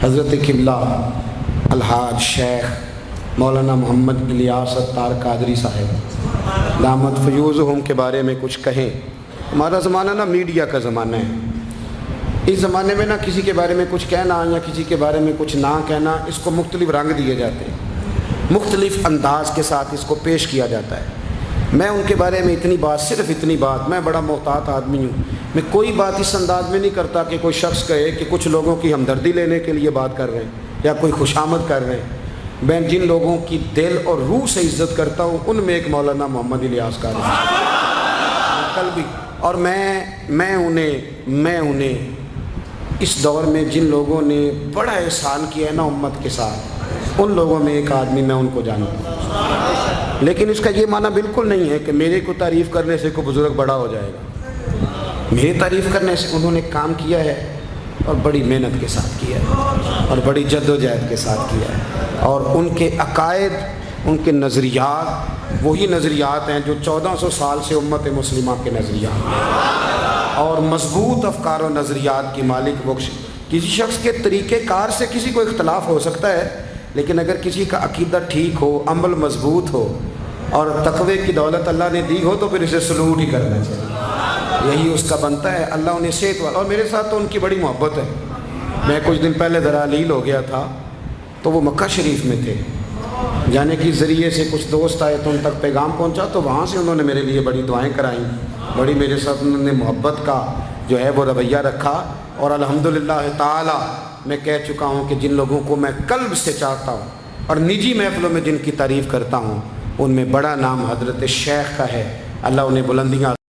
حضرت قبلہ الحاج شیخ مولانا محمد الیاس اتار قادری صاحب دامت فیوزہم کے بارے میں کچھ کہیں۔ ہمارا زمانہ نا میڈیا کا زمانہ ہے۔ اس زمانے میں نا کسی کے بارے میں کچھ کہنا یا کسی کے بارے میں کچھ نہ کہنا، اس کو مختلف رنگ دیے جاتے ہیں، مختلف انداز کے ساتھ اس کو پیش کیا جاتا ہے۔ میں ان کے بارے میں اتنی بات، صرف اتنی بات، میں بڑا محتاط آدمی ہوں، میں کوئی بات اس انداز میں نہیں کرتا کہ کوئی شخص کہے کہ کچھ لوگوں کی ہمدردی لینے کے لیے بات کر رہے ہیں یا کوئی خوشامد کر رہے ہیں۔ میں جن لوگوں کی دل اور روح سے عزت کرتا ہوں ان میں ایک مولانا محمد الیاس قادری کل بھی، اور میں انہیں اس دور میں جن لوگوں نے بڑا احسان کیا ہے نا امت کے ساتھ، ان لوگوں میں ایک آدمی میں ان کو جانتا ہوں۔ لیکن اس کا یہ معنی بالکل نہیں ہے کہ میرے کو تعریف کرنے سے کوئی بزرگ بڑا ہو جائے گا۔ میری تعریف کرنے سے انہوں نے کام کیا ہے اور بڑی محنت کے ساتھ کیا ہے اور بڑی جد و جہد کے ساتھ کیا ہے، اور ان کے عقائد، ان کے نظریات وہی نظریات ہیں جو 1400 سال سے امت مسلمہ کے نظریات ہیں، اور مضبوط افکار و نظریات کی مالک بخش۔ کسی شخص کے طریقہ کار سے کسی کو اختلاف ہو سکتا ہے، لیکن اگر کسی کا عقیدہ ٹھیک ہو، عمل مضبوط ہو اور تقوی کی دولت اللہ نے دی ہو تو پھر اسے سلوٹ ہی کرنا چاہیے، یہی اس کا بنتا ہے۔ اللہ انہیں صحت والا، اور میرے ساتھ تو ان کی بڑی محبت ہے۔ میں کچھ دن پہلے درالیل ہو گیا تھا تو وہ مکہ شریف میں تھے، جانے کے ذریعے سے کچھ دوست آئے تو ان تک پیغام پہنچا، تو وہاں سے انہوں نے میرے لیے بڑی دعائیں کرائیں، بڑی میرے ساتھ انہوں نے محبت کا جو ہے وہ رویہ رکھا، اور الحمدللہ تعالی میں کہہ چکا ہوں کہ جن لوگوں کو میں قلب سے چاہتا ہوں اور نجی محفلوں میں جن کی تعریف کرتا ہوں ان میں بڑا نام حضرت شیخ کا ہے۔ اللہ انہیں بلندیاں